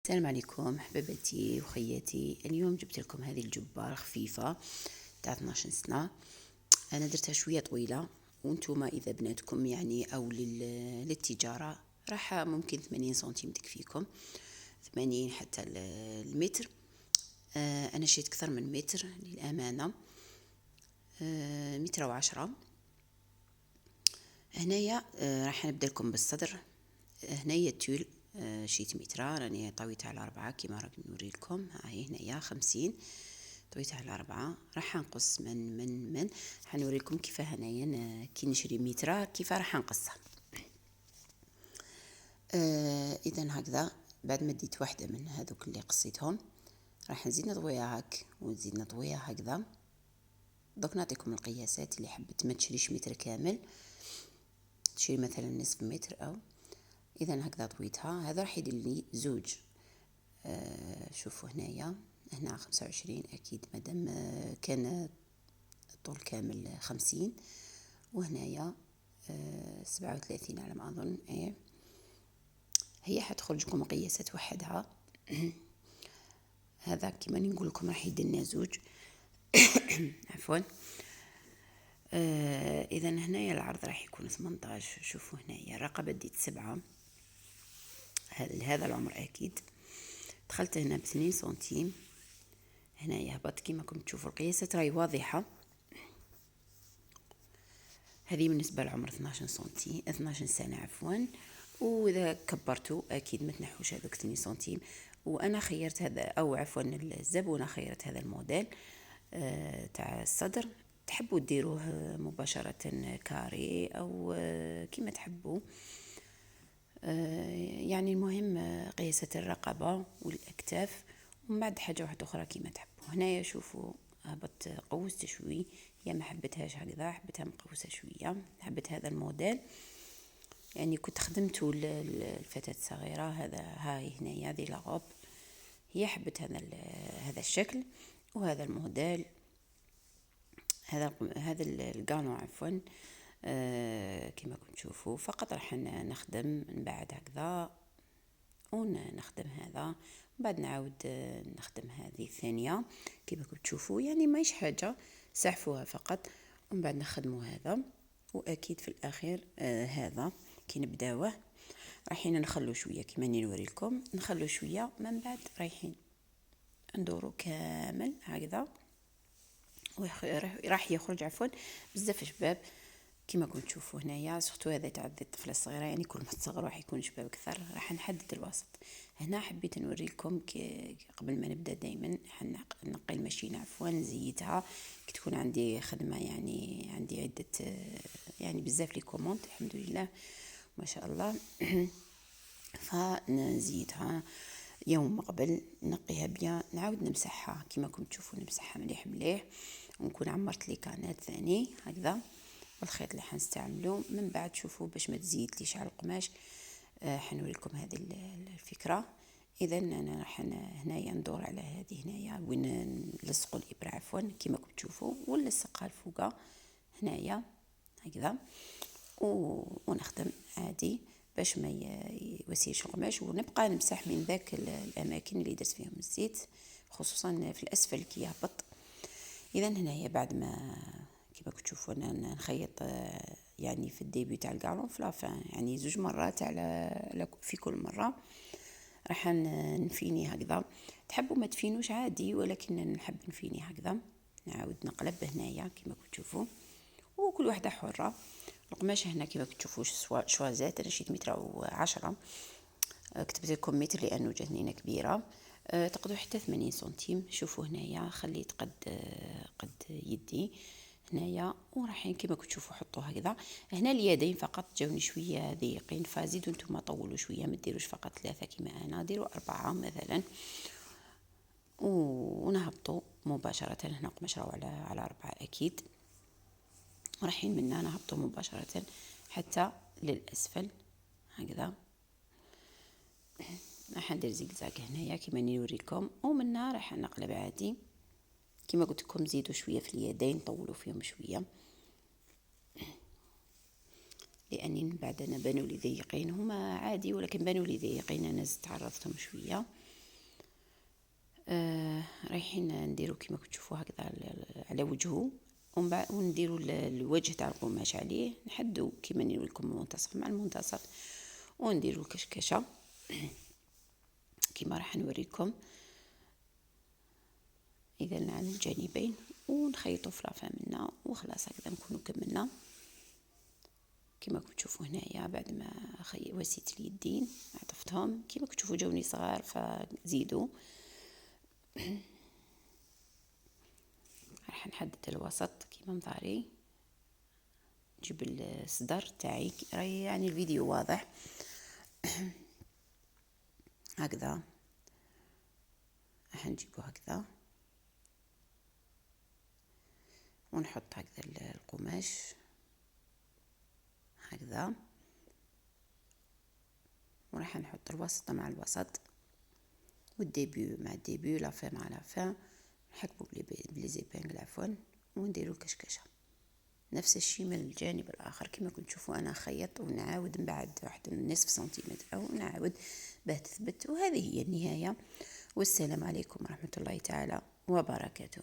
السلام عليكم حبابتي وخياتي. اليوم جبت لكم هذه الجبة خفيفة تاع 12 سنة. انا درتها شوية طويلة، وانتوما اذا بناتكم يعني او للتجارة راح ممكن 80 سنتيم تكفيكم، 80 حتى المتر. انا شيت اكثر من متر للامانة، متر و10. هنايا راح نبدا لكم بالصدر. هنايا التول شيت متر، راني طويتها على 4 كيما راكم نوري لكم. هاي هنايا 50 طويتها على 4. راح نقص من حنوري لكم كيف هنايا كي نشري متر كيف راح نقصها. اذا هكذا بعد ما ديت واحدة من هذوك اللي قصيتهم راح نزيد نطويها هاك ونزيد نطويها هكذا. دوك نعطيكم القياسات اللي حبت ما تشريش متر كامل، تشري مثلا نصف متر او. اذا هكذا طويتها. هذا راح يدير لي زوج. شوفوا هنا 25 اكيد مادام كان الطول كامل 50، وهنايا 37 على ما اظن. هي حتخرج لكم قياسات وحدها. هذا كما نقول لكم راح يدير لنا زوج. عفوا. اذا هنايا العرض راح يكون 18. شوفوا هنايا الرقبه ديت 7 هذا العمر اكيد. دخلت هنا ب2 سنتيم. هنايا هبط كما راكم تشوفوا القياسات راهي واضحه. هذه بالنسبه لعمر 12 سنتيم 12 سنه عفوا. واذا كبرتوا اكيد ما تنحوش هذوك 2 سنتيم. وانا خيرت هذا او عفوا الزبونه خيرت هذا الموديل تاع الصدر. تحبوا ديروه مباشره كاري او كما تحبوا. يعني المهم قياسات الرقبه والاكتاف، ومن بعد حاجه واحده اخرى كما تحبوا. هنايا شوفوا هبط قوست شوي، هي ما حبتهاش هكذا، حبتها مقوسه شويه، حبت هذا الموديل. يعني كنت خدمته الفتاة الصغيرة. هاي هنايا هذه لاغوب، هي حبت هذا الشكل وهذا الموديل. هذا القانو عفوا. كما كنت تشوفوا فقط راح نخدم من بعد هكذا ونخدم هذا، بعد نعاود نخدم هذه الثانية كما كنت تشوفوا. يعني مايش حاجة، سحفوها فقط ومن بعد نخدموا هذا. واكيد في الاخير هذا كي نبداوه رايحين نخلو شويه كما نوري لكم، نخلو شويه من بعد رايحين ندورو كامل هكذا. راح يخرج عفوا بزاف شباب كما كنتم تشوفوا هنايا. سورتو هذا تاع الطفله الصغيره، يعني كل ما تصغر راح يكون شباب اكثر. راح نحدد الوسط. هنا حبيت نوري لكم قبل ما نبدا دائما نقي الماشينه عفوا نزيتها كي تكون عندي خدمه، يعني عندي عده يعني بزاف لي كوموند الحمد لله ما شاء الله. فنزيدها يوم قبل نقيها بيان، نعاود نمسحها كما كنتم تشوفوا، نمسحها مليح مليح، ونكون عمرت لي كانات ثاني هكذا والخيط اللي حنستعمله. من بعد شوفوا باش ما تزيد ليش على القماش. حنوريكم هذه الفكره. اذا انا راح هنايا ندور على هذه هنايا وين نلصقوا الابره عفوا كما كنتم تشوفوا، ونلصقها الفوقه هنايا هكذا ونخدم عادي باش ما يوسيش القماش. ونبقى نمسح من ذاك الاماكن اللي درت فيهم الزيت، خصوصا في الاسفل كي يهبط. اذا هنايا بعد ما كما كنتوا تشوفوا انا نخيط يعني في الديبي تاع الكالون في لافان، يعني 2 مرات على في كل مره راح نفيني هكذا. تحبوا ما تفينوش عادي، ولكن نحب نفيني هكذا. نعاود نقلب هنايا كما كنتوا تشوفوا، وكل واحده حره. القماشه هنا كما كنتوا تشوفوا شوازات. انا شيت متر و10، كتبت لكم متر لانه جاتني كبيره. تقدروا حتى 80 سنتيم. شوفوا هنايا خليت قد يدي هنايا، وراح كما كنتوا تشوفوا حطوا هكذا. هنا اليدين فقط جاوني شويه ضيقين، فزيدوا نتوما طولوا شويه، ما ديروش فقط 3 كما انا، ديروا 4 مثلا ونهبطوا مباشره. هنا قماش راهو على 4 اكيد، رايحين منا نهبطوا مباشره حتى للاسفل هكذا. راح ندير زيكزاك هنايا كما نوري لكم، ومنها راح نقلب عادي كما قلت لكم. زيدوا شويه في اليدين، طولوا فيهم شويه، لاني من بعد انا بانوا لي ضيقين، هما عادي ولكن بانوا لي ضيقين، انا زدت عرضتهم شويه. رايحين نديرو كيما تشوفوا هكذا على وجهه، ومن بعد ونديروا الوجه تاع القماش عليه، نحدو كيما نوري لكم المنتصف مع المنتصف، ونديروا الكشكشه كيما راح نوريكم اذا على الجانبين، ونخيطوا في لافامنا وخلاص هكذا نكونوا كملنا. كيما تشوفوا هنايا بعد ما وسيت اليدين عطفتهم كيما تشوفوا جاوني صغار فزيدوا. راح نحدد الوسط كيما مضاري، نجيب الصدر تاعي راهي يعني الفيديو واضح. هكذا راح نجيبو هكذا ونحط هكذا القماش هكذا، وراح نحط الوسط مع الوسط والديبيو مع الديبيو، لافان مع لافان، نحكمو بلي زيبانغل عفوا، ونديرو الكشكشه نفس الشيء من الجانب الاخر كما تشوفوا. انا خيط ونعاود من بعد واحد نصف سنتيمتر او نعاود باه تثبت. وهذه هي النهايه، والسلام عليكم ورحمه الله تعالى وبركاته.